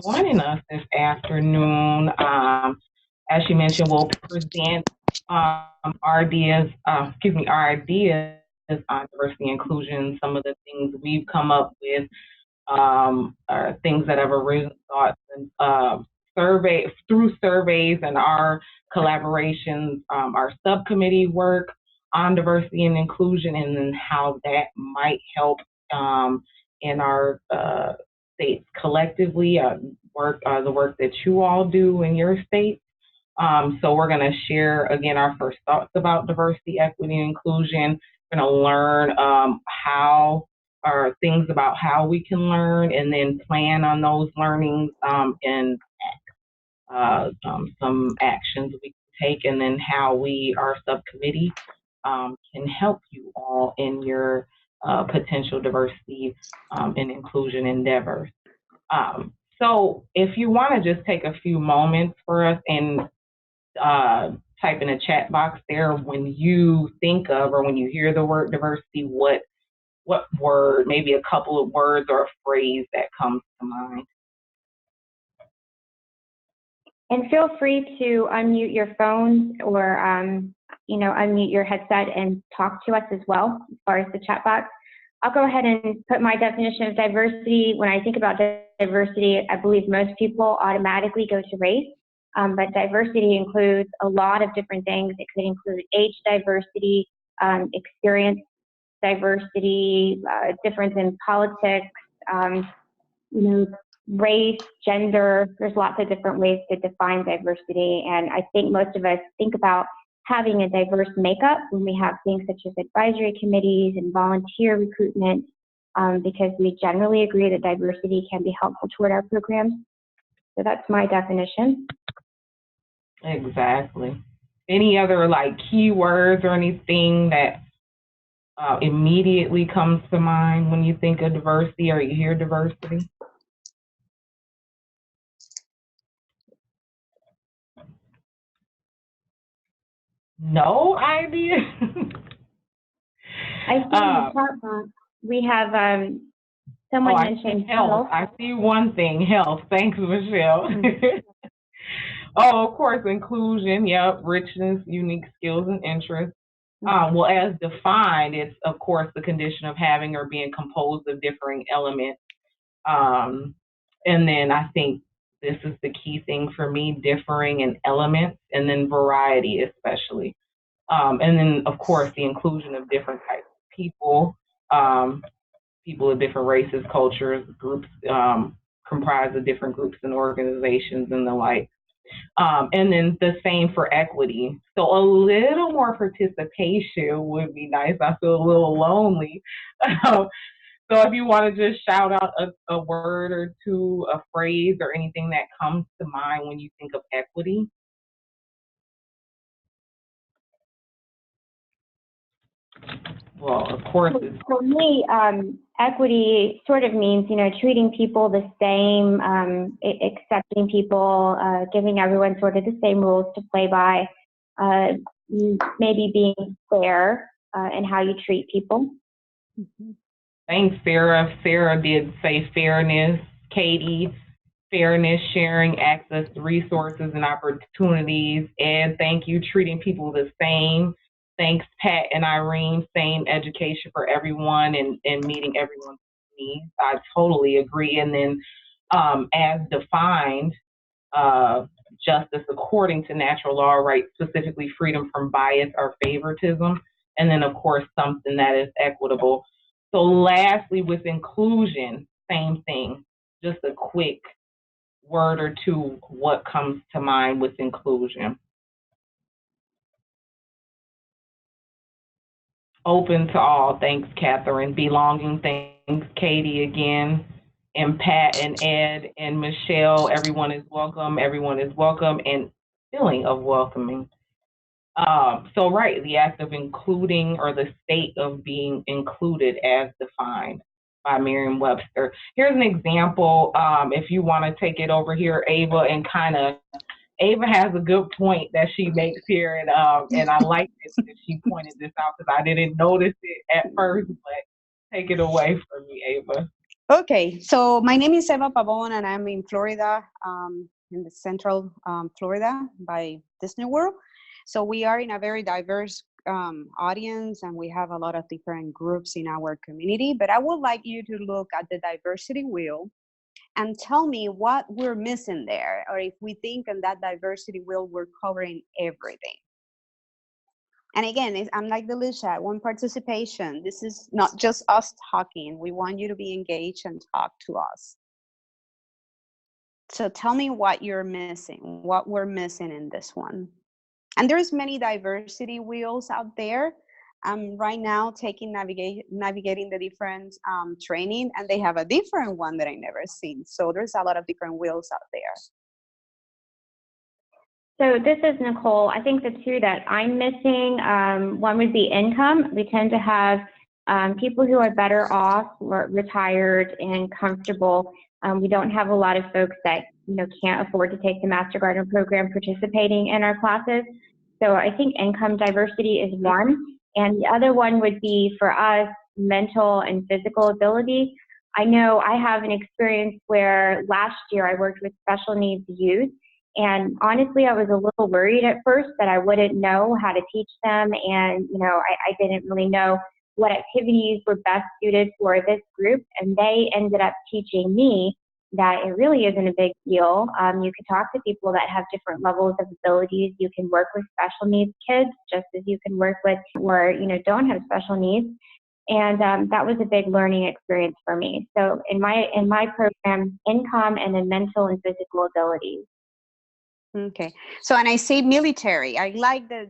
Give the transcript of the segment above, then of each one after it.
joining us this afternoon. As she mentioned, we'll present our ideas on diversity and inclusion, some of the things we've come up with, things that have arisen thoughts and through surveys and our collaborations, our subcommittee work on diversity and inclusion, and then how that might help in our states collectively, the work that you all do in your state. So we're going to share again our first thoughts about diversity, equity, and inclusion. We're going to learn how or things about how we can learn, and then plan on those learnings and some actions we can take, and then how we, our subcommittee, can help you all in your potential diversity and inclusion endeavors. So if you want to just take a few moments for us and type in a chat box there when you think of or when you hear the word diversity, what word, maybe a couple of words or a phrase that comes to mind. And feel free to unmute your phone or, unmute your headset and talk to us as well as far as the chat box. I'll go ahead and put my definition of diversity. When I think about diversity, I believe most people automatically go to race, but diversity includes a lot of different things. It could include age diversity, experience diversity, difference in politics, race, gender. There's lots of different ways to define diversity, and I think most of us think about having a diverse makeup when we have things such as advisory committees and volunteer recruitment, because we generally agree that diversity can be helpful toward our programs. So that's my definition. Exactly. Any other keywords or anything that immediately comes to mind when you think of diversity or you hear diversity? No idea. I see in the chat box we have someone mentioned health. I see one thing, health. Thanks, Michelle. Oh, of course, inclusion. Yep, richness, unique skills and interests. Well, as defined, it's of course the condition of having or being composed of differing elements. And then I think this is the key thing for me, differing in elements, and then variety especially. And then, of course, the inclusion of different types of people, people of different races, cultures, groups, comprised of different groups and organizations and the like. And then the same for equity. So a little more participation would be nice. I feel a little lonely. So if you want to just shout out a word or two, a phrase or anything that comes to mind when you think of equity. Well, of course. For me, equity sort of means, treating people the same, accepting people, giving everyone sort of the same rules to play by, maybe being fair in how you treat people. Thanks, Sarah. Sarah did say fairness. Katie, fairness, sharing access to resources and opportunities. And thank you, treating people the same. Thanks, Pat and Irene. Same education for everyone and meeting everyone's needs. I totally agree. And then as defined, justice according to natural law, right? Specifically freedom from bias or favoritism. And then, of course, something that is equitable. So lastly, with inclusion, same thing. Just a quick word or two, what comes to mind with inclusion. Open to all. Thanks, Catherine. Belonging. Thanks, Katie, again. And Pat and Ed and Michelle. Everyone is welcome. Everyone is welcome, and feeling of welcoming. So right, the act of including or the state of being included as defined by Merriam-Webster. Here's an example. If you want to take it over here, Ava, and Ava has a good point that she makes here, and I like it that she pointed this out because I didn't notice it at first, but take it away from me, Ava. Okay, so my name is Eva Pavon, and I'm in Florida, in the central Florida by Disney World. So we are in a very diverse audience, and we have a lot of different groups in our community. But I would like you to look at the diversity wheel and tell me what we're missing there, or if we think on that diversity wheel we're covering everything. And again, I'm like the Lisha, one participation. This is not just us talking. We want you to be engaged and talk to us. So tell me what you're missing, what we're missing in this one. And there's many diversity wheels out there. I'm right now taking navigating the different training, and they have a different one that I never seen. So there's a lot of different wheels out there. So this is Nicole. I think the two that I'm missing, one would be income. We tend to have people who are better off, or retired and comfortable. We don't have a lot of folks that can't afford to take the Master Gardener program participating in our classes. So I think income diversity is one. And the other one would be for us, mental and physical ability. I know I have an experience where last year I worked with special needs youth. And honestly, I was a little worried at first that I wouldn't know how to teach them. And, I didn't really know what activities were best suited for this group. And they ended up teaching me that it really isn't a big deal. You can talk to people that have different levels of abilities. You can work with special needs kids just as you can work with or, don't have special needs. And that was a big learning experience for me. So in my program, income and then mental and physical abilities. Okay. So, and I say military. I like the,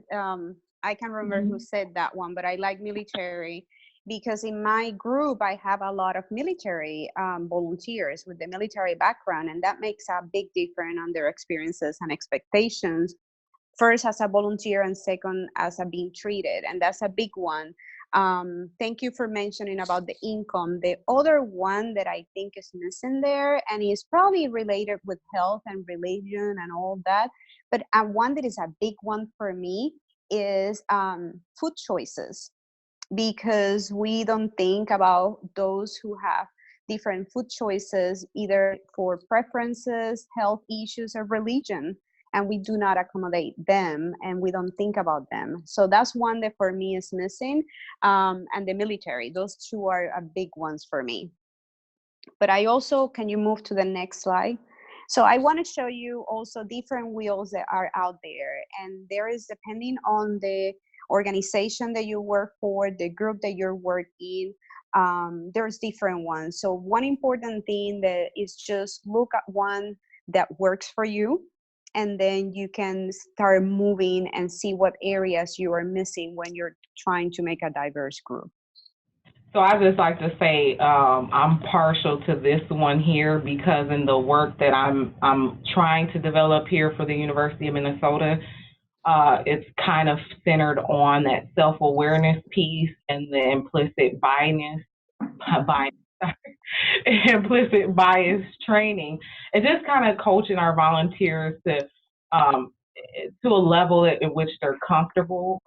I can't remember who said that one, but I like military because in my group, I have a lot of military volunteers with the military background, and that makes a big difference on their experiences and expectations. First as a volunteer and second as a being treated. And that's a big one. Thank you for mentioning about the income. The other one that I think is missing there, and is probably related with health and religion and all that, but one that is a big one for me is food choices, because we don't think about those who have different food choices, either for preferences, health issues, or religion, and we do not accommodate them, and we don't think about them. So that's one that for me is missing, and the military. Those two are big ones for me. But I also, can you move to the next slide? So I want to show you also different wheels that are out there, and there is, depending on the organization that you work for, the group that you're working, there's different ones. So one important thing that is just look at one that works for you, and then you can start moving and see what areas you are missing when you're trying to make a diverse group. So I just like to say I'm partial to this one here because in the work that I'm trying to develop here for the University of Minnesota, it's kind of centered on that self-awareness piece and the implicit implicit bias training, and just kind of coaching our volunteers to a level at which they're comfortable,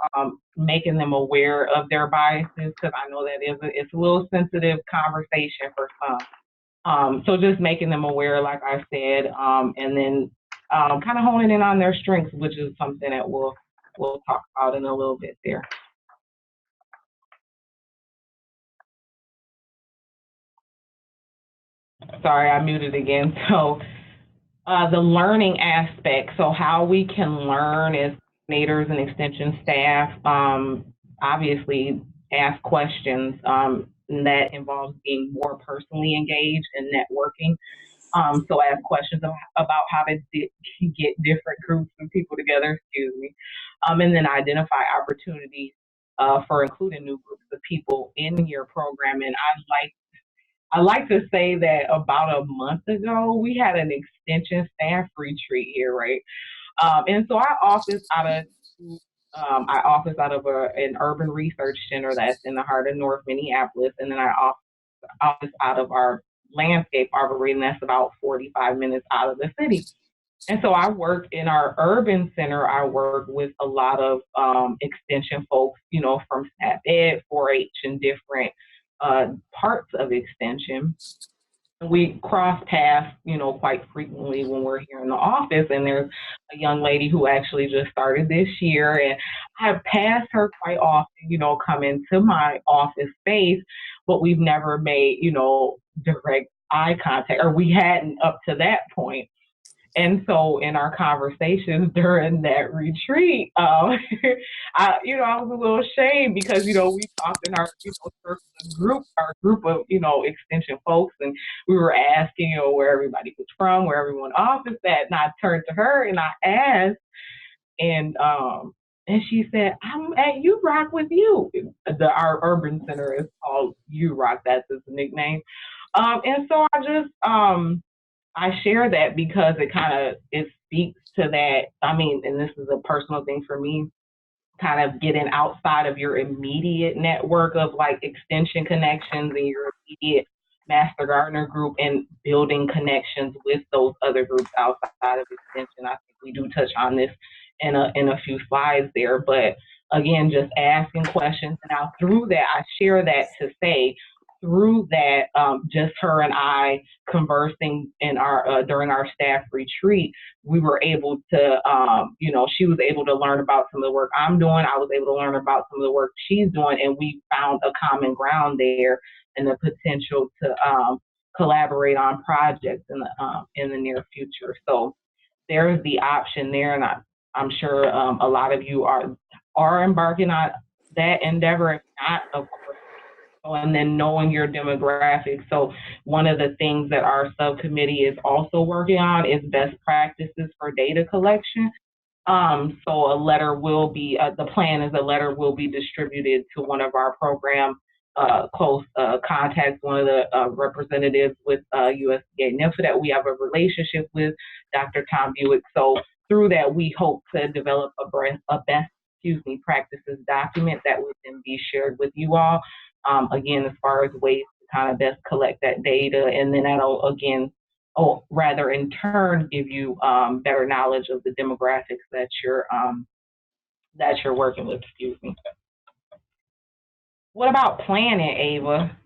making them aware of their biases, because I know that it's a little sensitive conversation for some. So just making them aware, like I said, and then kind of honing in on their strengths, which is something that we'll talk about in a little bit there. Sorry, I muted again. So the learning aspect, so how we can learn as coordinators and extension staff, obviously ask questions, and that involves being more personally engaged and networking. So ask questions about how to get different groups of people together, and then identify opportunities for including new groups of people in your program. And I like to say that about a month ago, we had an extension staff retreat here, right? And so I office out of an urban research center that's in the heart of North Minneapolis, and then I office out of our landscape arboretum that's about 45 minutes out of the city. And so I work in our urban center. I work with a lot of extension folks, from SNAP Ed, 4-H, and different parts of extension. we cross paths, quite frequently when we're here in the office. And there's a young lady who actually just started this year, and I've passed her quite often, come into my office space, but we've never made, direct eye contact, or we hadn't up to that point. And so in our conversations during that retreat, I was a little ashamed because, we talked in our, circle group, our group of, extension folks, and we were asking, where everybody was from, where everyone office at. And I turned to her and I asked, and she said, I'm at URock with you. Our urban center is called URock. That's its nickname. And so I share that because it speaks to that. I mean, and this is a personal thing for me, kind of getting outside of your immediate network of like extension connections and your immediate master gardener group, and building connections with those other groups outside of extension. I think we do touch on this in a few slides there, but again, just asking questions. And now through that, I share that to say, through that, just her and I conversing in our during our staff retreat, we were able to, she was able to learn about some of the work I'm doing. I was able to learn about some of the work she's doing, and we found a common ground there and the potential to collaborate on projects in the near future. So there's the option there, and I'm sure a lot of you are embarking on that endeavor. If not, of course. And then knowing your demographics. So one of the things that our subcommittee is also working on is best practices for data collection. So a letter will be, the plan is a letter will be distributed to one of our program close contacts, one of the representatives with USDA NIFA that we have a relationship with, Dr. Tom Buick. So through that, we hope to develop a best practices document that would then be shared with you all. Again, as far as ways to kind of best collect that data, and then that'll again, rather in turn, give you better knowledge of the demographics that you're working with. Excuse me. What about planning, Ava?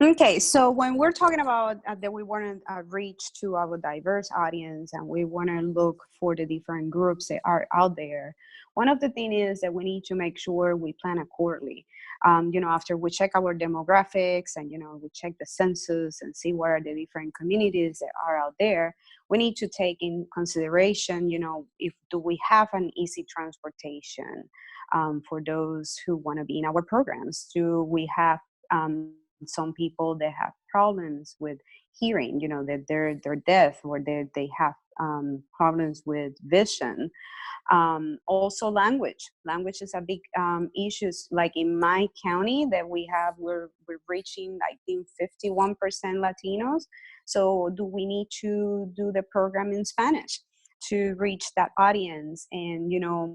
Okay, so when we're talking about that we want to reach to our diverse audience, and we want to look for the different groups that are out there, one of the things is that we need to make sure we plan accordingly. After we check our demographics and, we check the census and see what are the different communities that are out there, we need to take in consideration, if do we have an easy transportation for those who want to be in our programs? Do we have some people that have problems with hearing, that they're deaf, or they have problems with vision? Also language is a big issue. Like in my county that we're reaching, I think, 51% Latinos. So do we need to do the program in Spanish to reach that audience? And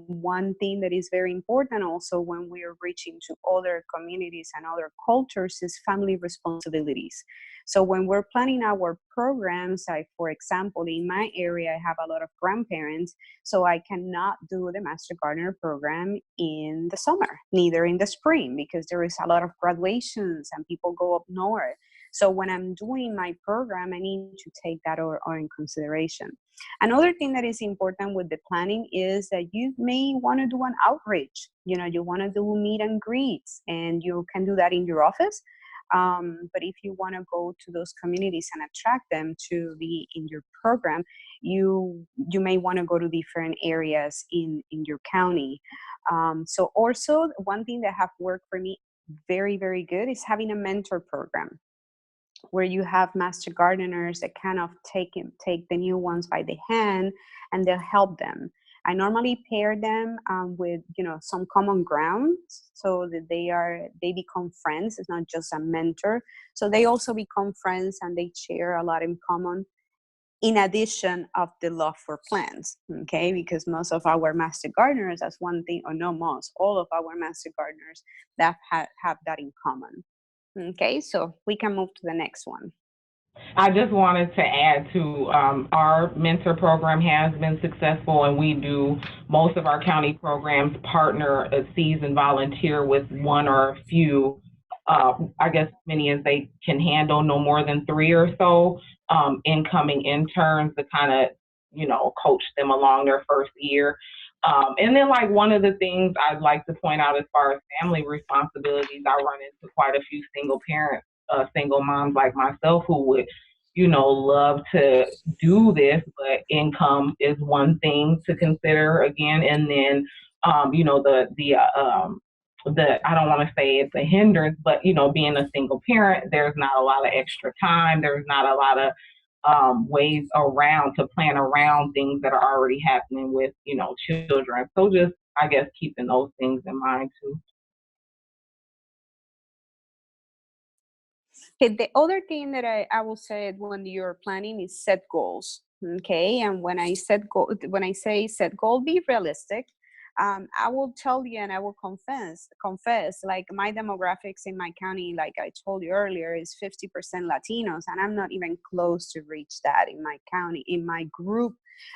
one thing that is very important also when we are reaching to other communities and other cultures is family responsibilities. So when we're planning our programs, for example, in my area, I have a lot of grandparents, so I cannot do the Master Gardener program in the summer, neither in the spring, because there is a lot of graduations and people go up north. So when I'm doing my program, I need to take that or in consideration. Another thing that is important with the planning is that you may want to do an outreach. You want to do meet and greets, and you can do that in your office. But if you want to go to those communities and attract them to be in your program, you may want to go to different areas in your county. So also one thing that have worked for me very, very good is having a mentor program, where you have master gardeners that kind of take the new ones by the hand, and they'll help them. I normally pair them with some common ground, so that they become friends. It's not just a mentor. So they also become friends, and they share a lot in common, in addition of the love for plants, okay? Because most of our master gardeners, that's one thing, or no most, all of our master gardeners that have that in common. Okay, so we can move to the next one. I just wanted to add to our mentor program has been successful, and we do most of our county programs partner a seasoned volunteer with one or a few I guess many as they can handle, no more than 3 or so incoming interns to kind of, coach them along their first year. And then, like, one of the things I'd like to point out as far as family responsibilities, I run into quite a few single parents, single moms like myself who would, love to do this, but income is one thing to consider again. And then, the I don't want to say it's a hindrance, but being a single parent, there's not a lot of extra time. There's not a lot of ways around to plan around things that are already happening with children. So just, I guess, keeping those things in mind too. Okay, the other thing that I will say when you're planning is set goals. Okay, and when I say set goal, be realistic. I will tell you and I will confess, like my demographics in my county, like I told you earlier, is 50% Latinos, and I'm not even close to reach that in my county, in my group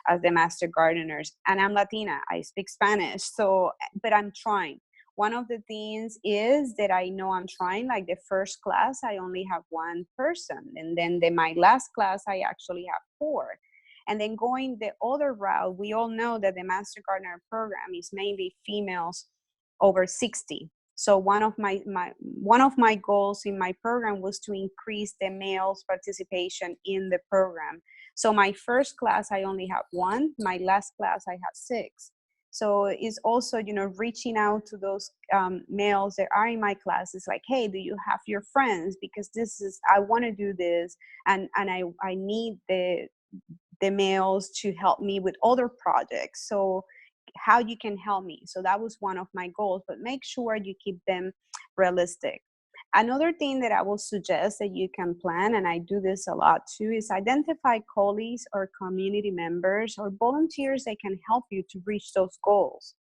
as the master gardeners. And I'm Latina, I speak Spanish, so, but I'm trying. One of the things is that I know I'm trying, like the first class, I only have one person. And then my last class, I actually have 4. And then going the other route, we all know that the Master Gardener program is mainly females over 60. So one of my goals in my program was to increase the males' participation in the program. So my first class, I only have 1. My last class, I have 6. So it's also, reaching out to those males that are in my class. It's like, hey, do you have your friends? Because I want to do this, and I need the males to help me with other projects. So how you can help me. So that was one of my goals, but make sure you keep them realistic. Another thing that I will suggest that you can plan, and I do this a lot too, is identify colleagues or community members or volunteers that can help you to reach those goals.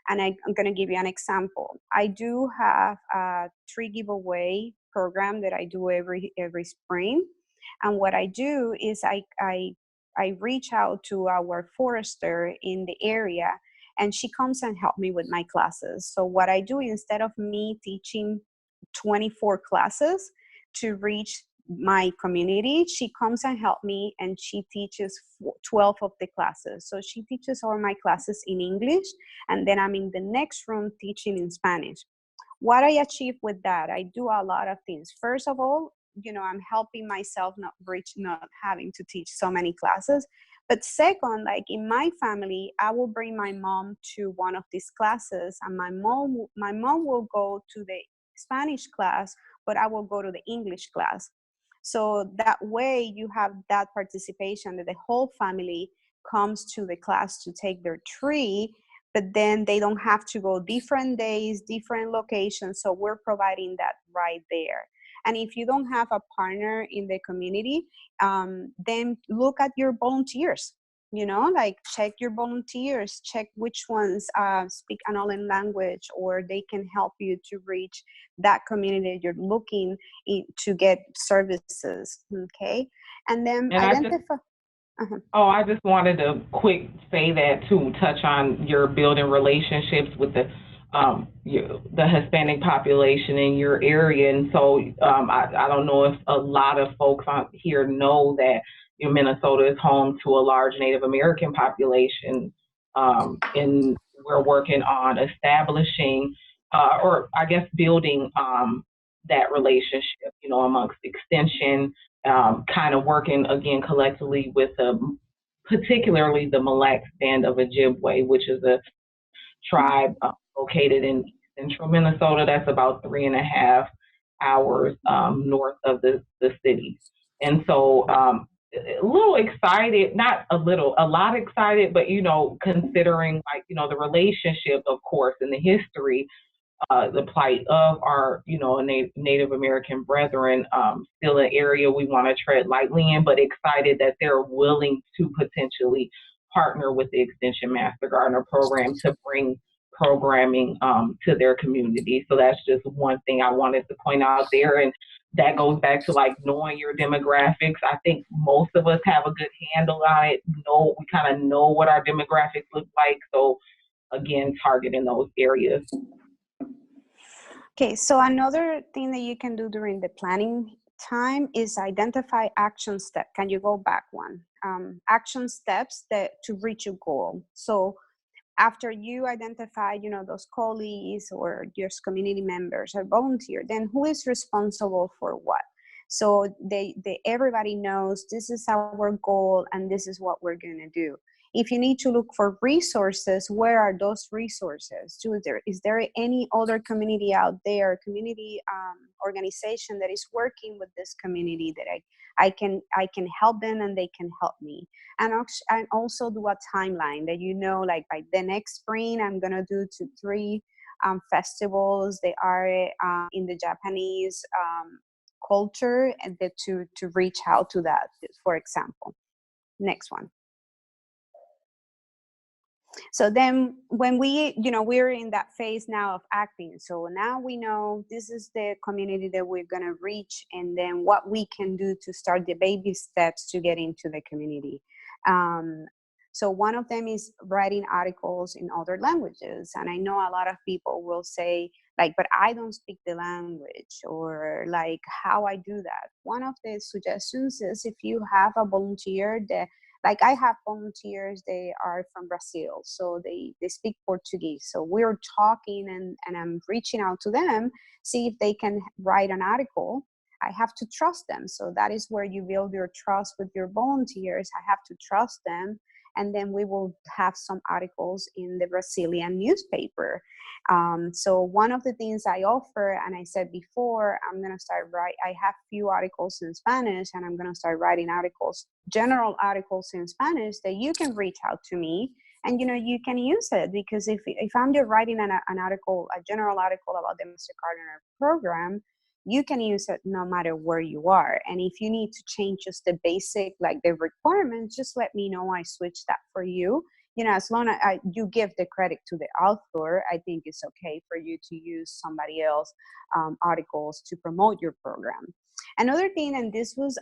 And I'm going to give you an example. I do have a tree giveaway program that I do every spring. And what I do is I reach out to our forester in the area, and she comes and help me with my classes. So what I do, instead of me teaching 24 classes to reach my community, she comes and help me, and she teaches 12 of the classes. So she teaches all my classes in English, and then I'm in the next room teaching in Spanish. What I achieve with that, I do a lot of things. First of all, I'm helping myself not having to teach so many classes. But second, like in my family, I will bring my mom to one of these classes, and my mom will go to the Spanish class, but I will go to the English class. So that way you have that participation, that the whole family comes to the class to take their tree, but then they don't have to go different days, different locations. So we're providing that right there. And if you don't have a partner in the community, then look at your volunteers. Like check your volunteers, check which ones speak another language, or they can help you to reach that community you're looking to get services. Okay, and then identify. I just wanted to quick say that too, touch on your building relationships with the Hispanic population in your area. And so I don't know if a lot of folks out here know that Minnesota is home to a large Native American population, and we're working on establishing or I guess building that relationship, amongst extension, kind of working again collectively with particularly the Mille Lacs Band of Ojibwe, which is a tribe located in central Minnesota. That's about 3.5 hours north of the city. And so a little excited, not a little, a lot excited, but, considering like, the relationship, of course, and the history, the plight of our, Native American brethren, still an area we want to tread lightly in, but excited that they're willing to potentially partner with the Extension Master Gardener program to bring programming to their community. So that's just one thing I wanted to point out there. And that goes back to like knowing your demographics. I think most of us have a good handle on it. We kind of know what our demographics look like. So again, targeting those areas. Okay, so another thing that you can do during the planning time is identify action step. Can you go back one? Action steps that to reach your goal. So after you identify, those colleagues or just community members or volunteer, then who is responsible for what? So everybody knows this is our goal and this is what we're going to do. If you need to look for resources, where are those resources? Is there any other community out there, community organization that is working with this community that I can help them and they can help me? And also do a timeline that, like by the next spring, I'm going to do 2-3 festivals. They are in the Japanese culture, and to reach out to that, for example. Next one. So then when we're in that phase now of acting. So now we know this is the community that we're going to reach, and then what we can do to start the baby steps to get into the community. So one of them is writing articles in other languages. And I know a lot of people will say, like, but I don't speak the language, or like, how I do that. One of the suggestions is if you have a volunteer that, like I have volunteers, they are from Brazil, so they speak Portuguese. So we're talking and I'm reaching out to them, see if they can write an article. I have to trust them. So that is where you build your trust with your volunteers. I have to trust them. And then we will have some articles in the Brazilian newspaper. So one of the things I offer, and I said before, I'm going to start I have few articles in Spanish, and I'm going to start writing articles, general articles in Spanish that you can reach out to me and, you can use it. Because if I'm just writing an article, a general article about the Master Gardener program, you can use it no matter where you are. And if you need to change just the basic, like the requirements, just let me know. I switch that for you. As long as you give the credit to the author, I think it's okay for you to use somebody else articles to promote your program. Another thing, and this was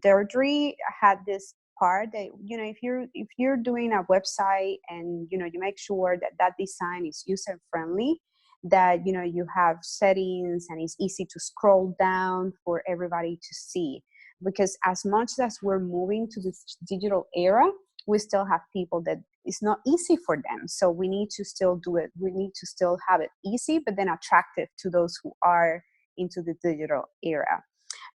Deirdre had this part that, if you're doing a website and you make sure that design is user friendly, that you have settings and it's easy to scroll down for everybody to see. Because as much as we're moving to this digital era, we still have people that it's not easy for them. So we need to still do it. We need to still have it easy, but then attractive to those who are into the digital era.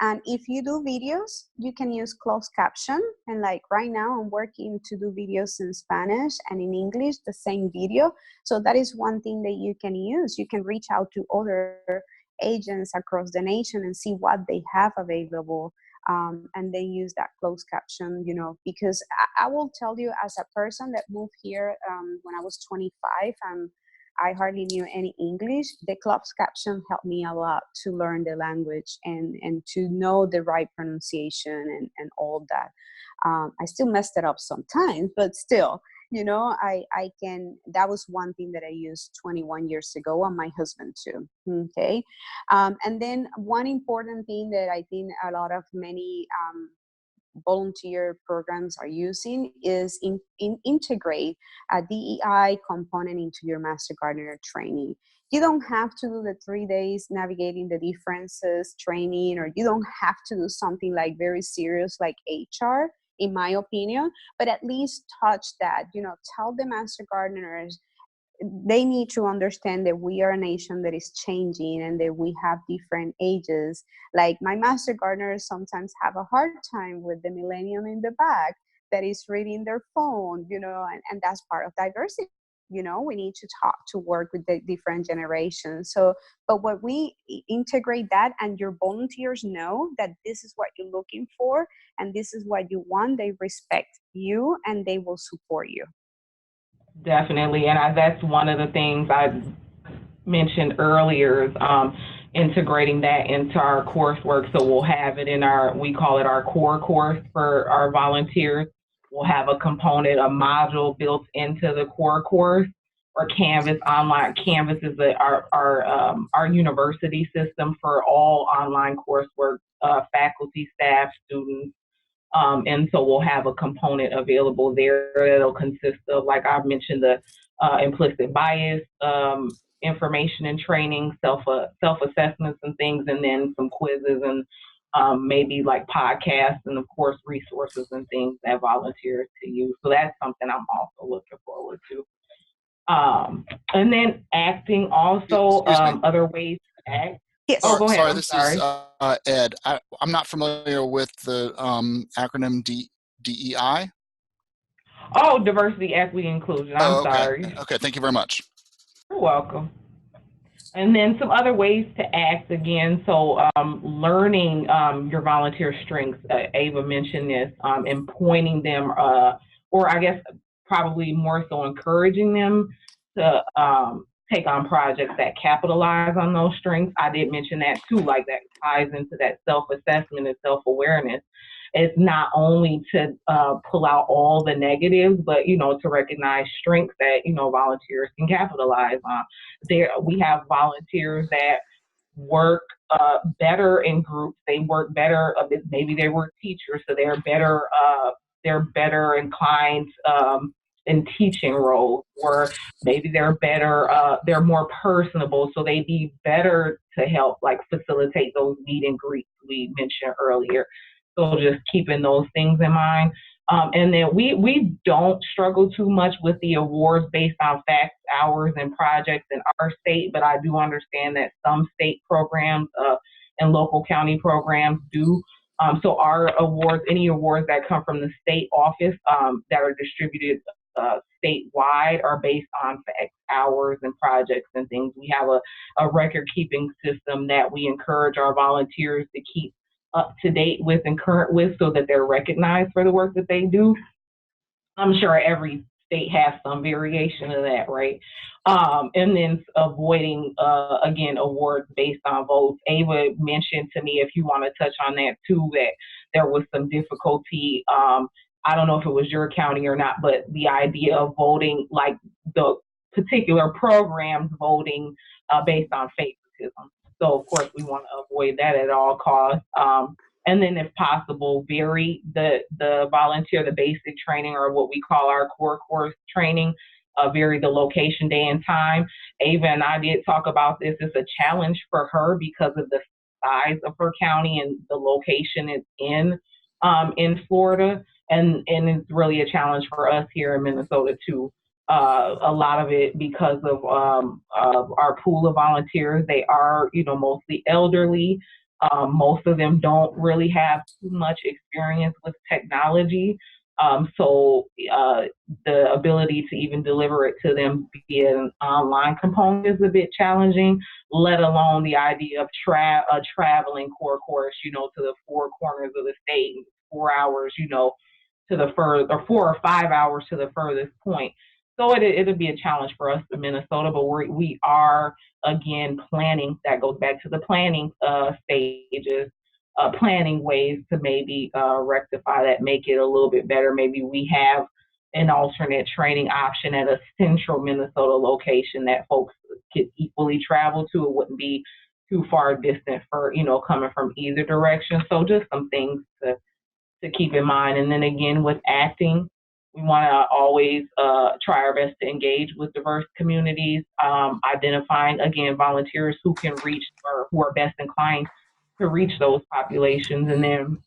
And if you do videos, you can use closed caption. And like right now, I'm working to do videos in Spanish and in English, the same video. So that is one thing that you can use. You can reach out to other agents across the nation and see what they have available. And then use that closed caption, because I will tell you, as a person that moved here when I was 25, I hardly knew any English. The closed caption helped me a lot to learn the language and to know the right pronunciation and all that. I still messed it up sometimes, but still, I can, that was one thing that I used 21 years ago, and my husband too, okay? And then one important thing that I think a lot of many volunteer programs are using is integrate a DEI component into your Master Gardener training. You don't have to do the 3 days navigating the differences training, or you don't have to do something like very serious like HR, in my opinion, but at least touch that, tell the Master Gardeners they need to understand that we are a nation that is changing and that we have different ages. Like my Master Gardeners sometimes have a hard time with the millennium in the back that is reading their phone, and that's part of diversity. We need to talk to work with the different generations. So, but when we integrate that and your volunteers know that this is what you're looking for and this is what you want, they respect you and they will support you. Definitely, and that's one of the things I mentioned earlier is integrating that into our coursework. So we'll have it in we call it our core course for our volunteers. We'll have a component, a module built into the core course, or Canvas online. Canvas is our university system for all online coursework, faculty, staff, students. And so we'll have a component available there that'll consist of, like I mentioned, the implicit bias information and training, self assessments and things, and then some quizzes and maybe like podcasts and of course resources and things that volunteers to use. So that's something I'm also looking forward to. And then acting also, Excuse me. other ways to act. Yes. Oh, go ahead. Sorry, I'm this sorry. is Ed. I'm not familiar with the acronym DEI. Oh, diversity, equity, inclusion. I'm Oh, okay. sorry. Okay, thank you very much. You're welcome. And then some other ways to act again. So learning your volunteer strengths. Ava mentioned this, and pointing them, or I guess probably more so encouraging them to take on projects that capitalize on those strengths. I did mention that too, like that ties into that self-assessment and self-awareness. It's not only to pull out all the negatives, but, you know, to recognize strengths that, you know, volunteers can capitalize on. We have volunteers that work better in groups. They work better. Maybe they were teachers, so they're better. They're better inclined in teaching roles, or maybe they're better. They're more personable, so they'd be better to help, like facilitate those meet and greets we mentioned earlier. So just keeping those things in mind. And then we don't struggle too much with the awards based on facts, hours, and projects in our state, but I do understand that some state programs and local county programs do. So our awards, any awards that come from the state office that are distributed statewide, are based on facts, hours, and projects and things. We have a record keeping system that we encourage our volunteers to keep up to date with and current with, so that they're recognized for the work that they do. I'm sure every state has some variation of that, right? And then avoiding, again, awards based on votes. Ava mentioned to me, if you want to touch on that too, that there was some difficulty. I don't know if it was your county or not, but the idea of voting, like the particular programs voting based on favoritism. So of course we want to avoid that at all costs. And then if possible, vary the volunteer, the basic training, or what we call our core course training, vary the location, day, and time. Ava and I did talk about this. It's a challenge for her because of the size of her county and the location it's in Florida. And it's really a challenge for us here in Minnesota too. A lot of it because of our pool of volunteers. They are, you know, mostly elderly. Most of them don't really have too much experience with technology. So the ability to even deliver it to them via an online component is a bit challenging, let alone the idea of traveling core course, you know, to the four corners of the state, 4 hours, you know, to the further, or 4 or 5 hours to the furthest point. So it'll be a challenge for us in Minnesota, but we are, again, planning. That goes back to the planning stages, planning ways to maybe rectify that, make it a little bit better. Maybe we have an alternate training option at a central Minnesota location that folks could equally travel to. It wouldn't be too far distant for, you know, coming from either direction. So just some things to keep in mind. And then again, with acting, we want to always try our best to engage with diverse communities, identifying, again, volunteers who can reach, or who are best inclined to reach those populations. And then,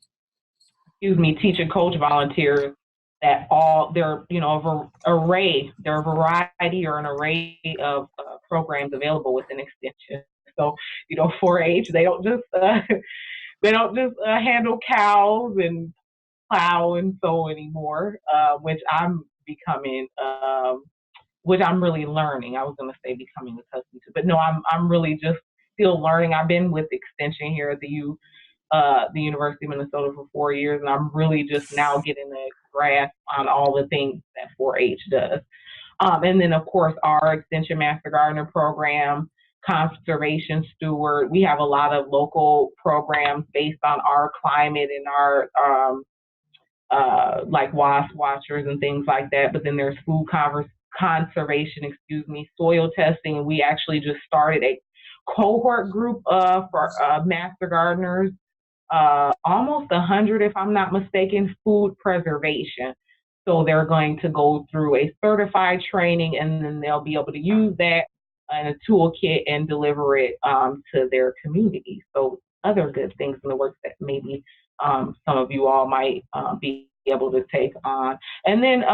teach and coach volunteers that they're, you know, there are a variety or an array of programs available within Extension. So, you know, 4-H, they don't just handle cows and plow and sow anymore, which I'm becoming, which I'm really learning. I was going to say becoming accustomed to, but no, I'm really just still learning. I've been with Extension here at the University of Minnesota for 4 years, and I'm really just now getting a grasp on all the things that 4-H does. And then, of course, our Extension Master Gardener program, Conservation Steward. We have a lot of local programs based on our climate and our like wasp watchers and things like that. But then there's food conservation, soil testing. And we actually just started a cohort group for master gardeners, almost 100, if I'm not mistaken, food preservation. So they're going to go through a certified training, and then they'll be able to use that in a toolkit and deliver it to their community. So other good things in the works that maybe some of you all might be able to take on. And then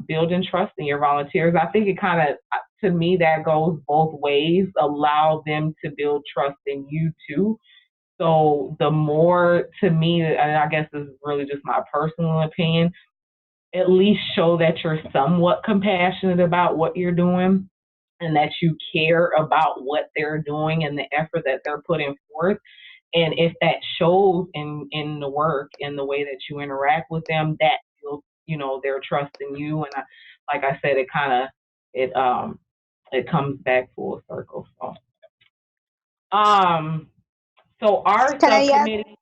building trust in your volunteers. I think it kind of, to me, that goes both ways. Allow them to build trust in you too. So the more, to me, and I guess this is really just my personal opinion, at least show that you're somewhat compassionate about what you're doing and that you care about what they're doing and the effort that they're putting forth. And if that shows in the work, in the way that you interact with them, that builds, their trust in you. And like I said, it kind of it comes back full circle. So our Can I add? subcommittee,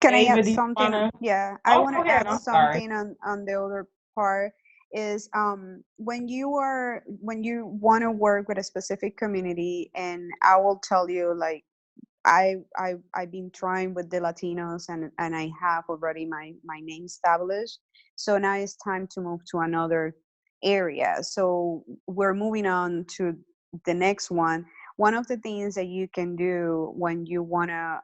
Can I Ava, add do you something? wanna? Yeah, I Oh, want go to ahead. add I'm sorry. something on the other part is when you want to work with a specific community, and I will tell you, like, I've been trying with the Latinos, and I have already my name established. So now it's time to move to another area. So we're moving on to the next one. One of the things that you can do when you want to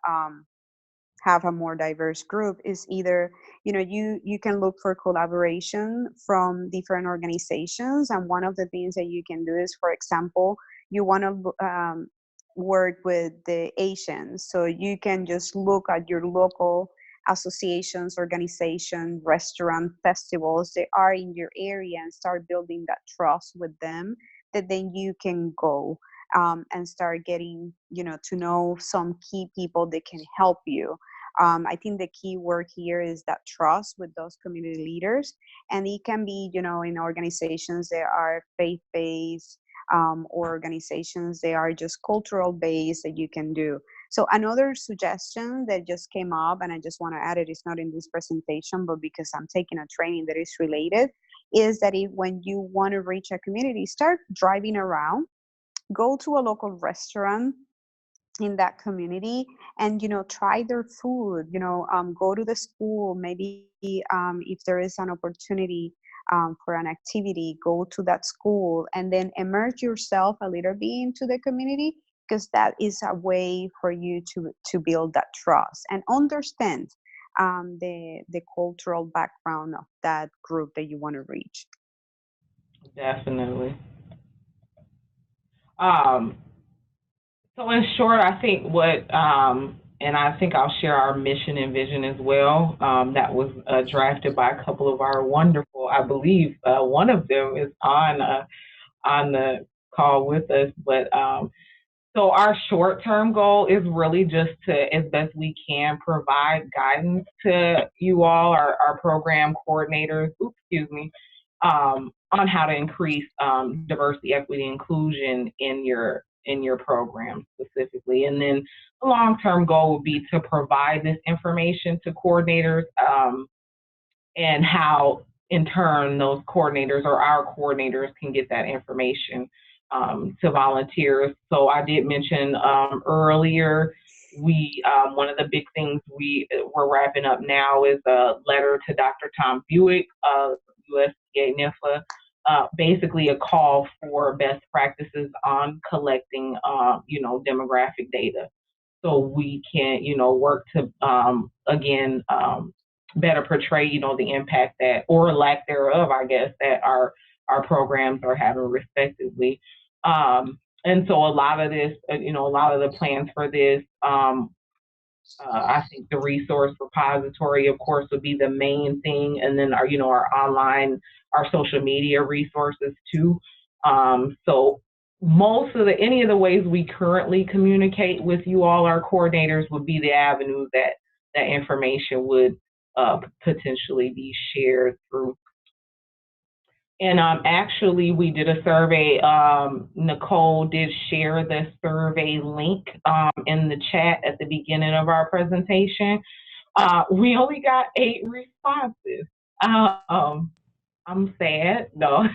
have a more diverse group is either, you can look for collaboration from different organizations. And one of the things that you can do is, for example, you want to work with the Asians, so you can just look at your local associations, organizations, restaurant, festivals that are in your area, and start building that trust with them, that then you can go and start getting, to know some key people that can help you. I think the key word here is that trust with those community leaders. And it can be, in organizations that are faith-based, or organizations that are just cultural based, that you can do. So another suggestion that just came up, and I just want to add it, it's not in this presentation, but because I'm taking a training that is related, is that when you want to reach a community, start driving around, go to a local restaurant in that community, and try their food, go to the school, maybe if there is an opportunity for an activity, go to that school, and then immerse yourself a little bit into the community, because that is a way for you to build that trust and understand the cultural background of that group that you want to reach. Definitely. Um, so in short, I think and I think I'll share our mission and vision as well. That was drafted by a couple of our wonderful, I believe one of them is on the call with us. But so our short-term goal is really just to, as best we can, provide guidance to you all, our program coordinators, on how to increase diversity, equity, inclusion in your program specifically. And then the long-term goal would be to provide this information to coordinators, and how in turn those coordinators or our coordinators can get that information to volunteers. So I did mention earlier, we one of the big things we're wrapping up now is a letter to Dr. Tom Buick, USDA NIFLA, basically a call for best practices on collecting, demographic data, so we can, work to again better portray, the impact that, or lack thereof, I guess, that our programs are having respectively. And so a lot of this, a lot of the plans for this, I think the resource repository, of course, would be the main thing, and then our online, our social media resources too. So most of any of the ways we currently communicate with you all, our coordinators, would be the avenues that information would potentially be shared through. And actually, we did a survey. Nicole did share the survey link in the chat at the beginning of our presentation. We only got 8 responses. I'm sad. No.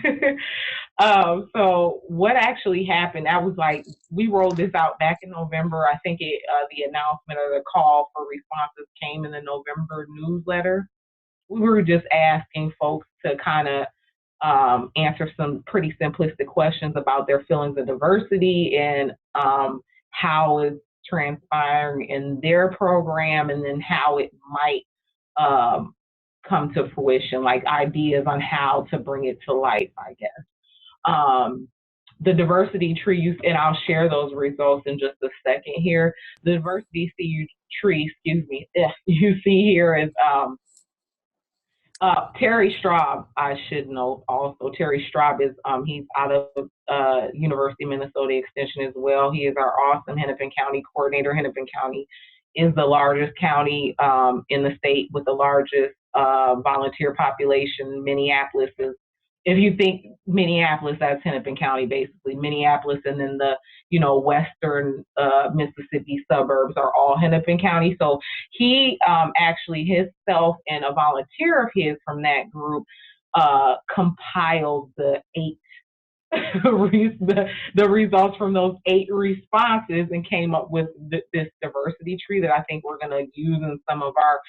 So what actually happened, I was like, we rolled this out back in November. I think the announcement or the call for responses came in the November newsletter. We were just asking folks to kind of answer some pretty simplistic questions about their feelings of diversity and how it's transpiring in their program, and then how it might come to fruition, like ideas on how to bring it to life, I guess. The diversity tree, and I'll share those results in just a second here. The diversity tree, you see here is Terry Straub, I should note also. Terry Straub is he's out of University of Minnesota Extension as well. He is our awesome Hennepin County coordinator. Hennepin County is the largest county in the state with the largest volunteer population. Minneapolis is, if you think Minneapolis, that's Hennepin County basically. Minneapolis and then the western Mississippi suburbs are all Hennepin County. So he actually himself and a volunteer of his from that group compiled the the results from those 8 responses and came up with this diversity tree that I think we're going to use in some of our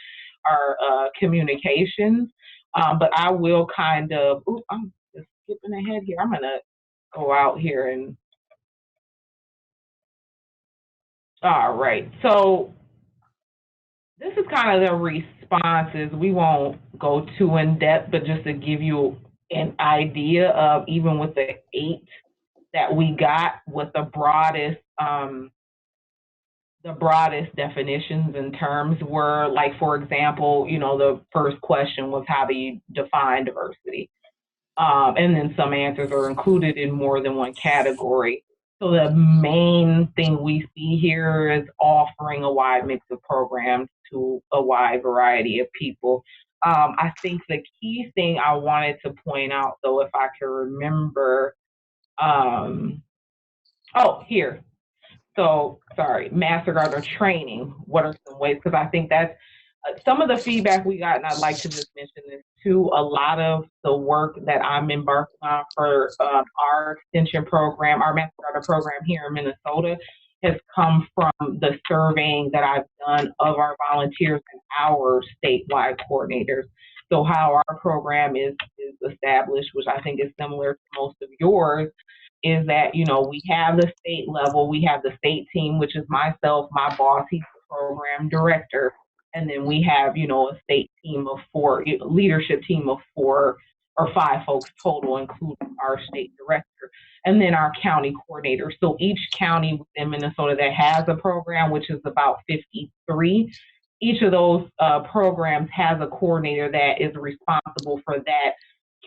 communications. But I will kind of, I'm just skipping ahead here. I'm going to go out here and, all right. So this is kind of the responses. We won't go too in depth, but just to give you an idea of, even with the 8 that we got, with the broadest definitions and terms were, like, for example, the first question was, how do you define diversity? And then some answers are included in more than one category. So the main thing we see here is offering a wide mix of programs to a wide variety of people. I think the key thing I wanted to point out, though, if I can remember, here. So, sorry, Master Gardener training. What are some ways? Because I think that's some of the feedback we got, and I'd like to just mention this too. A lot of the work that I'm embarking on for our extension program, our Master Gardener program here in Minnesota, has come from the surveying that I've done of our volunteers and our statewide coordinators. So how our program is established, which I think is similar to most of yours, is that, we have the state level, we have the state team, which is myself, my boss, he's the program director. And then we have, a state team of 4, leadership team of 4 or 5 folks total, including our state director, and then our county coordinator. So each county within Minnesota that has a program, which is about 53, each of those programs has a coordinator that is responsible for that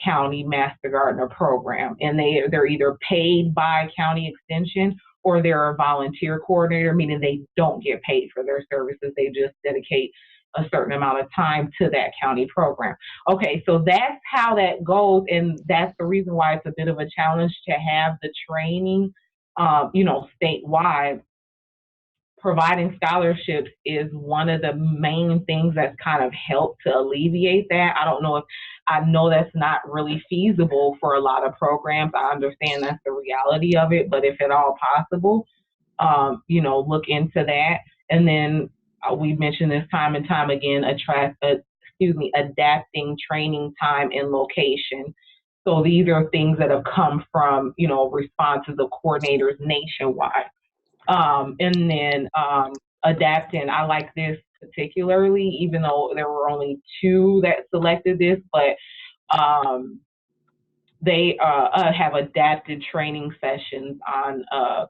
county Master Gardener program. And they're either paid by county extension, or they're a volunteer coordinator, meaning they don't get paid for their services. They just dedicate a certain amount of time to that county program. Okay, so that's how that goes, and that's the reason why it's a bit of a challenge to have the training, statewide. Providing scholarships is one of the main things that's kind of helped to alleviate that. I know that's not really feasible for a lot of programs. I understand that's the reality of it, but if at all possible, look into that. And then we mentioned this time and time again, adapting training time and location. So these are things that have come from, responses of coordinators nationwide. And then adapting, I like this particularly, even though there were only 2 that selected this, but they have adapted training sessions on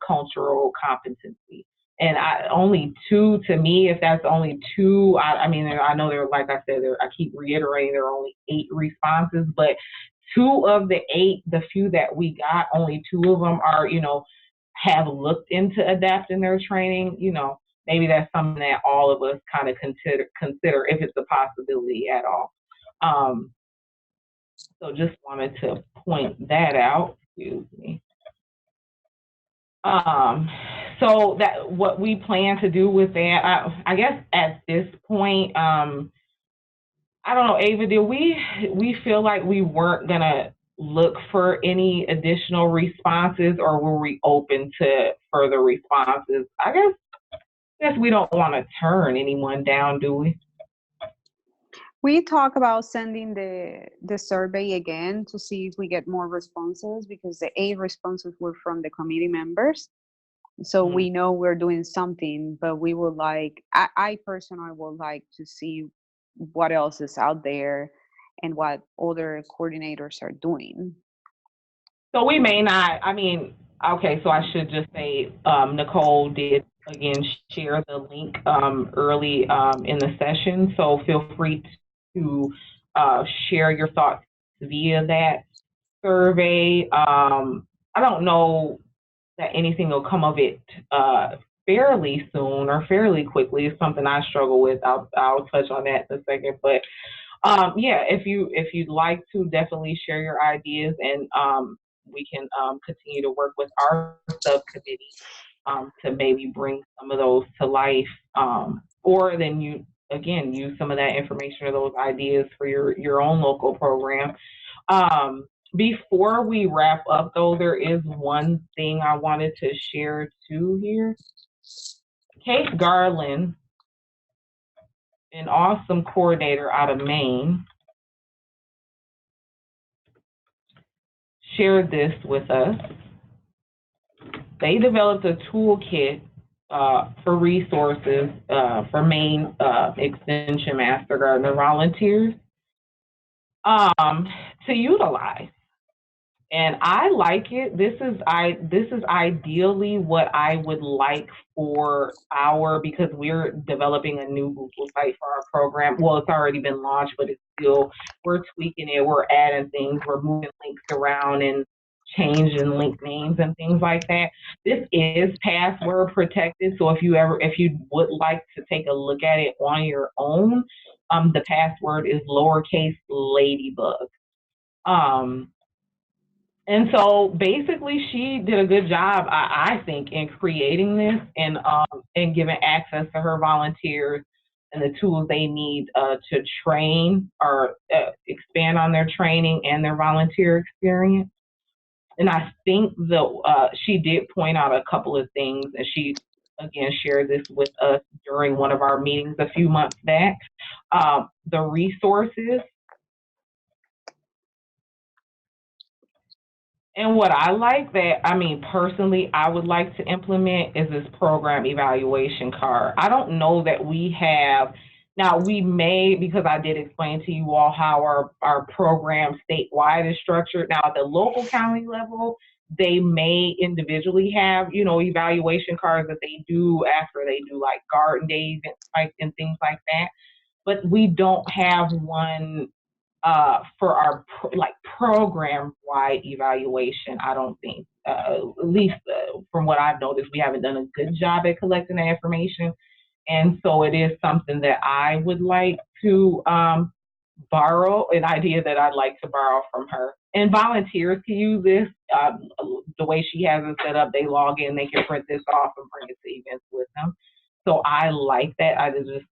cultural competency. And only 2, to me, if that's only 2, I know there, like I said, I keep reiterating there are only 8 responses, but 2 of the 8, the few that we got, only 2 of them are, have looked into adapting their training. Maybe that's something that all of us kind of consider if it's a possibility at all. So just wanted to point that out. Excuse me. So that what we plan to do with that, I guess at this point, I don't know, Ava, did we feel like we weren't gonna look for any additional responses, or were we open to further responses? I guess we don't want to turn anyone down, do we? We talk about sending the survey again to see if we get more responses, because the 8 responses were from the committee members. So we know we're doing something, but we would like, I personally would like to see what else is out there and what other coordinators are doing. So we may not, I mean, okay, so I should just say Nicole did again share the link early in the session. So feel free to share your thoughts via that survey. I don't know that anything will come of it fairly soon or fairly quickly. It's something I struggle with. I'll touch on that in a second. But yeah, if you'd like to, definitely share your ideas, and we can continue to work with our subcommittee to maybe bring some of those to life, or then you again use some of that information or those ideas for your own local program. Before we wrap up, though, there is one thing I wanted to share too here. Kate Garland, an awesome coordinator out of Maine, shared this with us. They developed a toolkit for resources for Maine Extension Master Gardener volunteers to utilize. And I like it. This is ideally what I would like for because we're developing a new Google site for our program. Well, it's already been launched, but it's still, we're tweaking it, we're adding things, we're moving links around and changing link names and things like that. This is password protected, so if you would like to take a look at it on your own, the password is lowercase ladybug. And so basically she did a good job, I think, in creating this and giving access to her volunteers and the tools they need to train or expand on their training and their volunteer experience. And I think she did point out a couple of things, and she again shared this with us during one of our meetings a few months back. The resources. And what I like personally, I would like to implement is this program evaluation card. I don't know that we have, now we may, because I did explain to you all how our program statewide is structured. Now at the local county level, they may individually have, evaluation cards that they do after they do like garden days and things like that. But we don't have one for our program-wide evaluation. I don't think, at least from what I've noticed, we haven't done a good job at collecting that information. And so it is something that I would like to borrow, an idea that I'd like to borrow from her. And volunteers can use this. The way she has it set up, they log in, they can print this off and bring it to events with them. So I like that. I just,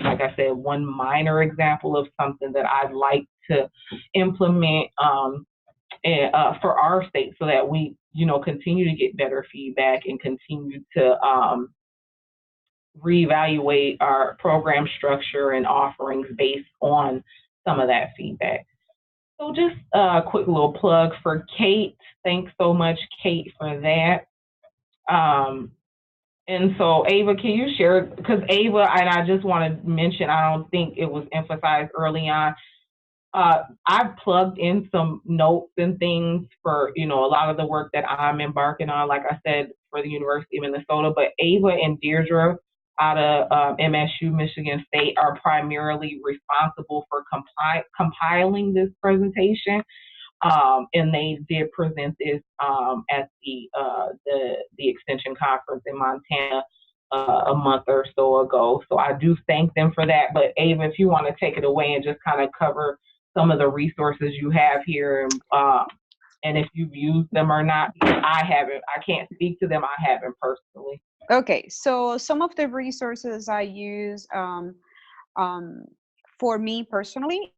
like I said, one minor example of something that I'd like to implement for our state, so that we, continue to get better feedback and continue to reevaluate our program structure and offerings based on some of that feedback. So just a quick little plug for Kate. Thanks so much, Kate, for that. And so, Ava, can you share, because Ava, and I just want to mention, I don't think it was emphasized early on, I've plugged in some notes and things for, a lot of the work that I'm embarking on, like I said, for the University of Minnesota. But Ava and Deirdre out of MSU, Michigan State, are primarily responsible for compiling this presentation. And they did present this at the Extension Conference in Montana a month or so ago. So I do thank them for that. But Ava, if you want to take it away and just kind of cover some of the resources you have here, and if you've used them or not, because I haven't. I can't speak to them. I haven't personally. Okay, so some of the resources I use for me personally,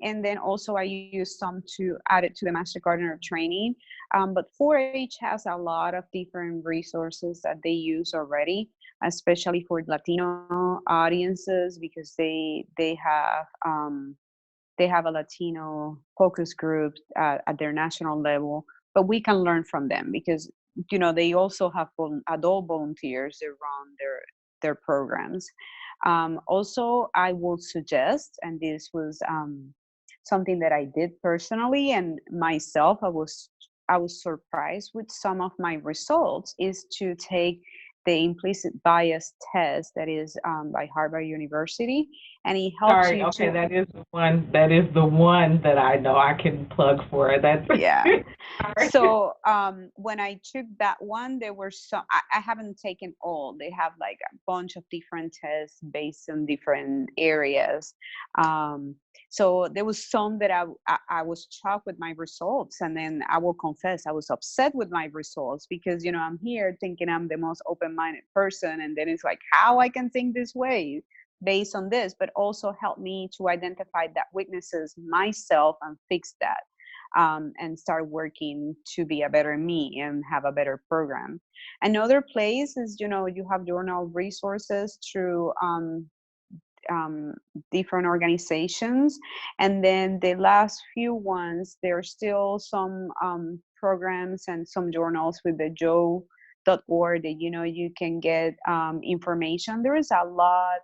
And then also I use some to add it to the Master Gardener training. But 4-H has a lot of different resources that they use already, especially for Latino audiences, because they have a Latino focus group at their national level. But we can learn from them because they also have adult volunteers that run their programs. Also, I would suggest, and this was something that I did personally and myself, I was surprised with some of my results, is to take the implicit bias test that is by Harvard University, and it helps Sorry, you okay, to. that is the one that I know I can plug for. That's Yeah. sorry. So when I took that one, there were some, I haven't taken all. They have like a bunch of different tests based on different areas. So there was some that I was shocked with my results. And then I will confess, I was upset with my results because, I'm here thinking I'm the most open-minded person. And then it's like, how I can think this way based on this, but also help me to identify that weaknesses myself and fix that. And start working to be a better me and have a better program. Another place is, you have journal resources through different organizations. And then the last few ones, there are still some programs and some journals with the joe.org that, you can get information. There is a lot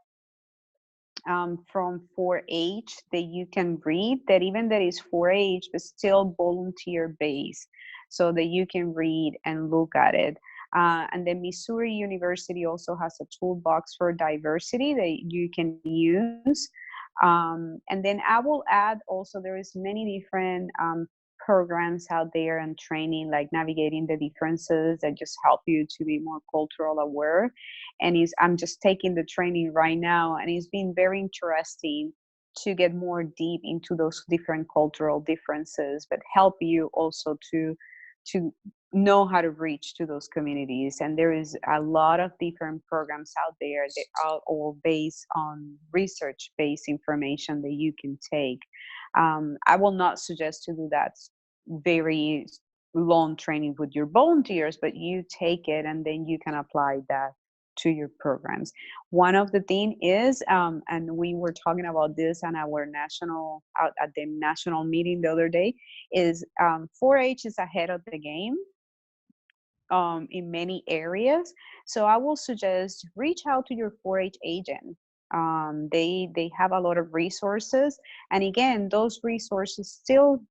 from 4-H that you can read, that even that is 4-H, but still volunteer based, so that you can read and look at it. And then Missouri University also has a toolbox for diversity that you can use. And then I will add also, there is many different programs out there and training, like Navigating the Differences, that just help you to be more cultural aware. And I'm just taking the training right now, and it's been very interesting to get more deep into those different cultural differences, but help you also to know how to reach to those communities. And there is a lot of different programs out there that are all based on research-based information that you can take. I will not suggest to do that very long training with your volunteers, but you take it and then you can apply that to your programs. One of the things is, and we were talking about this at at the national meeting the other day, is 4-H is ahead of the game in many areas. So I will suggest reach out to your 4-H agent. They have a lot of resources, and again, those resources still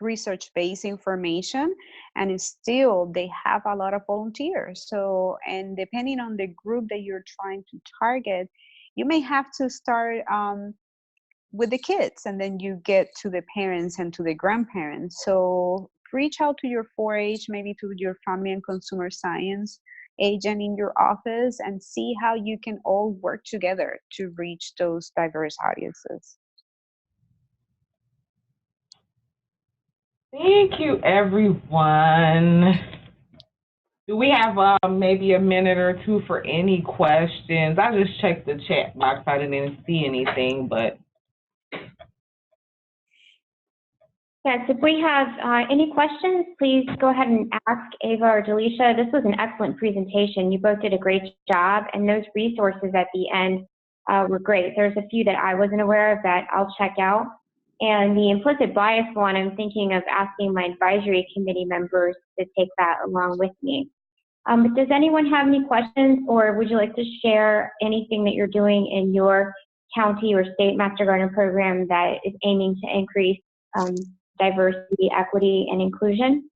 research-based information, and it's still they have a lot of volunteers. So, and depending on the group that you're trying to target, you may have to start with the kids, and then you get to the parents and to the grandparents. So reach out to your 4-H, maybe to your family and consumer science agent in your office, and see how you can all work together to reach those diverse audiences. Thank you, everyone. Do we have maybe a minute or two for any questions? I just checked the chat box. I didn't see anything, but. Yes, if we have any questions, please go ahead and ask Ava or Delisha. This was an excellent presentation. You both did a great job, and those resources at the end were great. There's a few that I wasn't aware of that I'll check out. And the implicit bias one, I'm thinking of asking my advisory committee members to take that along with me. But does anyone have any questions, or would you like to share anything that you're doing in your county or state Master Gardener program that is aiming to increase diversity, equity, and inclusion?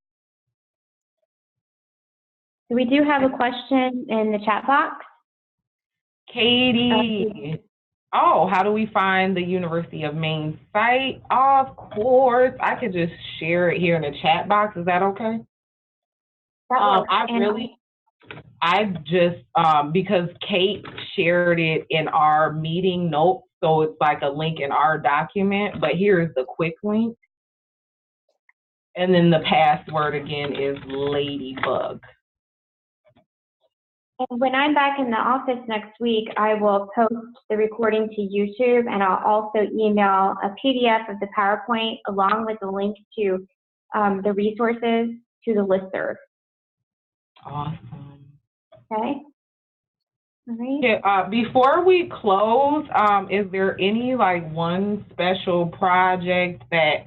So we do have a question in the chat box. Katie. Oh, how do we find the University of Maine site? Of course, I could just share it here in the chat box. Is that okay? I just because Kate shared it in our meeting notes, so it's like a link in our document, but here's the quick link. And then the password again is Ladybug. And when I'm back in the office next week, I will post the recording to YouTube, and I'll also email a PDF of the PowerPoint along with a link to the resources to the listserv. Awesome. Okay. All right. Yeah, before we close, is there any like one special project that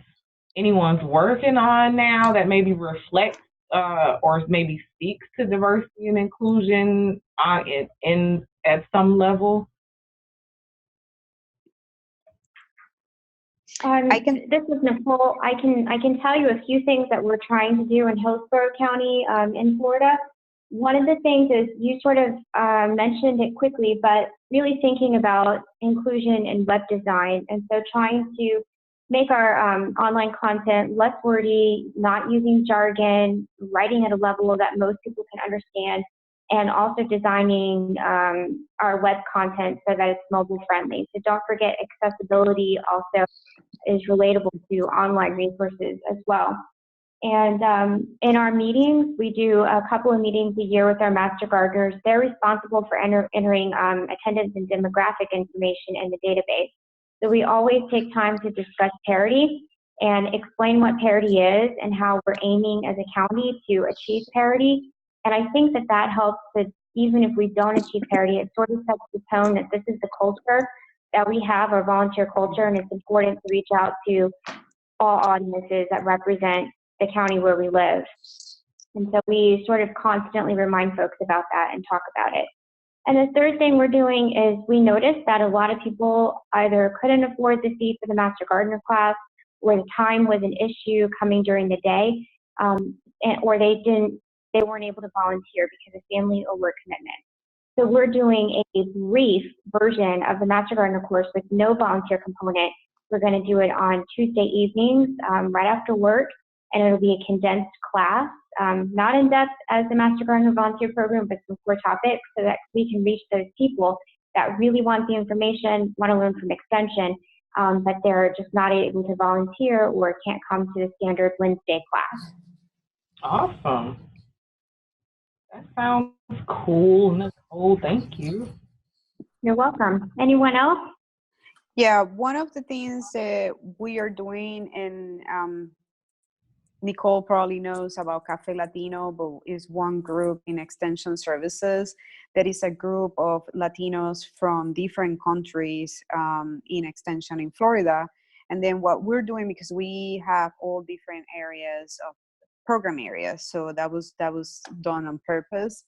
anyone's working on now that maybe reflects or maybe speaks to diversity and inclusion in at some level? This is Nicole. I can tell you a few things that we're trying to do in Hillsborough County in Florida. One of the things is you sort of mentioned it quickly, but really thinking about inclusion in web design, and so trying to make our online content less wordy, not using jargon, writing at a level that most people can understand, and also designing our web content so that it's mobile friendly. So don't forget accessibility also is relatable to online resources as well. And in our meetings, we do a couple of meetings a year with our master gardeners. They're responsible for entering attendance and demographic information in the database. So we always take time to discuss parity and explain what parity is and how we're aiming as a county to achieve parity. And I think that that helps that even if we don't achieve parity, it sort of sets the tone that this is the culture that we have, our volunteer culture, and it's important to reach out to all audiences that represent the county where we live. And so we sort of constantly remind folks about that and talk about it. And the third thing we're doing is we noticed that a lot of people either couldn't afford the fee for the Master Gardener class, or the time was an issue coming during the day, or they weren't able to volunteer because of family or work commitment. So we're doing a brief version of the Master Gardener course with no volunteer component. We're going to do it on Tuesday evenings right after work, and it'll be a condensed class, not in depth as the Master Gardener volunteer program, but some core topics so that we can reach those people that really want the information, want to learn from extension, but they're just not able to volunteer or can't come to the standard Wednesday class. Awesome. That sounds cool, Nicole. Thank you. You're welcome. Anyone else? Yeah, one of the things that we are doing, and Nicole probably knows about Cafe Latino, but is one group in Extension Services that is a group of Latinos from different countries in Extension in Florida. And then what we're doing, because we have all different areas of program areas, so that was done on purpose,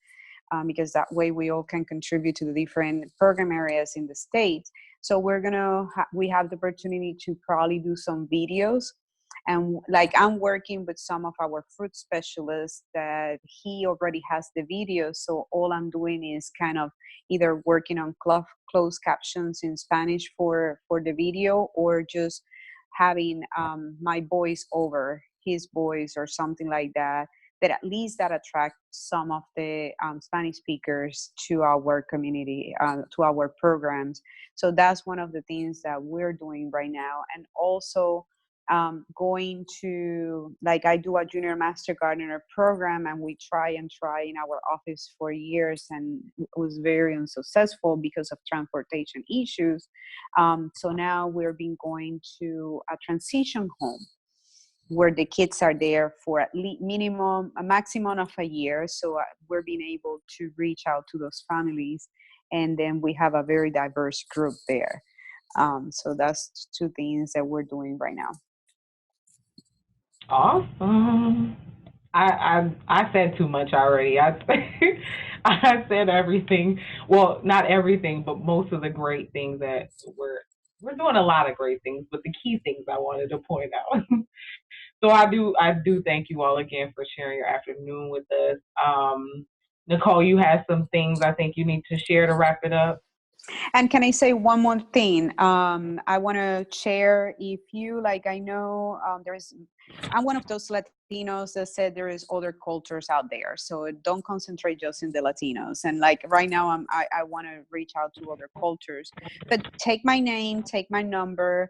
because that way we all can contribute to the different program areas in the state. So we have the opportunity to probably do some videos. And like I'm working with some of our fruit specialists that he already has the videos. So all I'm doing is kind of either working on closed captions in Spanish for the video, or just having my voice over his voice or something like that, that at least that attract some of the Spanish speakers to our community, to our programs. So that's one of the things that we're doing right now. And also going to, like, I do a junior master gardener program, and we try in our office for years, and it was very unsuccessful because of transportation issues. So now we're been going to a transition home where the kids are there for at least a maximum of a year. So we're being able to reach out to those families, and then we have a very diverse group there. So that's two things that we're doing right now. Awesome. I said too much already. I said everything. Well, not everything, but most of the great things that we're doing a lot of great things, but the key things I wanted to point out. So I do thank you all again for sharing your afternoon with us. Nicole, you had some things I think you need to share to wrap it up. And can I say one more thing? I want to share, if you like, I know I'm one of those Latinos that said there is other cultures out there. So don't concentrate just in the Latinos. And like right now, I want to reach out to other cultures. But take my name, take my number.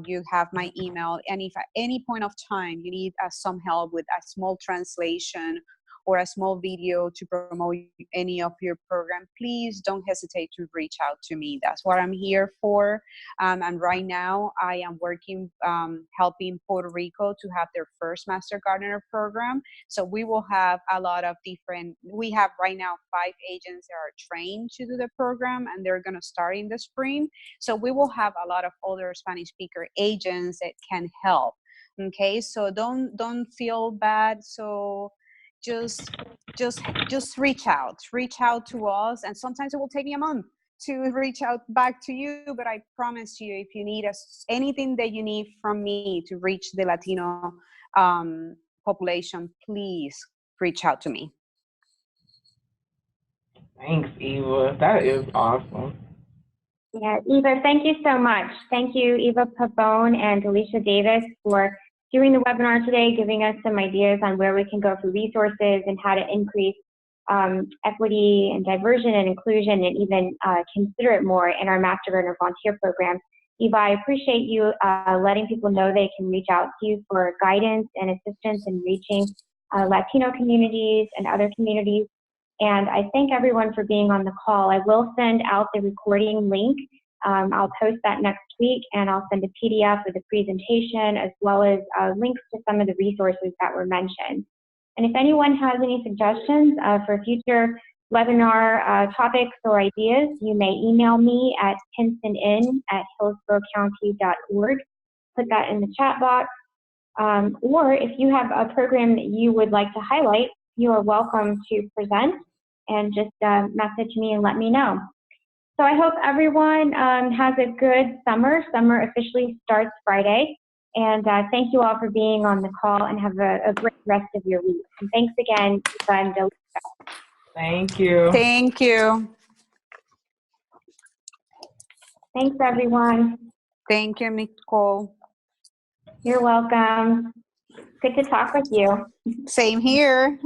You have my email. And if at any point of time you need some help with a small translation, or a small video to promote any of your program, please don't hesitate to reach out to me. That's what I'm here for. And right now I am working, helping Puerto Rico to have their first Master Gardener program. So we will have a lot of different, we have right now 5 agents that are trained to do the program, and they're going to start in the spring. So we will have a lot of other Spanish speaker agents that can help. Okay, so don't feel bad. So just reach out to us, and sometimes it will take me a month to reach out back to you, but I promise you, if you need anything that you need from me to reach the Latino population, please reach out to me. Thanks, Eva. That is awesome. Yeah, Eva, thank you so much. Thank you, Eva Pavone and Alicia Davis, for doing the webinar today, giving us some ideas on where we can go for resources and how to increase equity and diversion and inclusion, and even consider it more in our Master Gardener volunteer program. Eva, I appreciate you letting people know they can reach out to you for guidance and assistance in reaching Latino communities and other communities. And I thank everyone for being on the call. I will send out the recording link. I'll post that next week, and I'll send a PDF of the presentation as well as links to some of the resources that were mentioned. And if anyone has any suggestions for future webinar topics or ideas, you may email me at pinsonin@hillsborocounty.org. Put that in the chat box. Or if you have a program that you would like to highlight, you are welcome to present, and just message me and let me know. So I hope everyone has a good summer. Summer officially starts Friday. And thank you all for being on the call, and have a great rest of your week. And thanks again, Eva and Delisa. Thank you. Thank you. Thanks, everyone. Thank you, Nicole. You're welcome. Good to talk with you. Same here.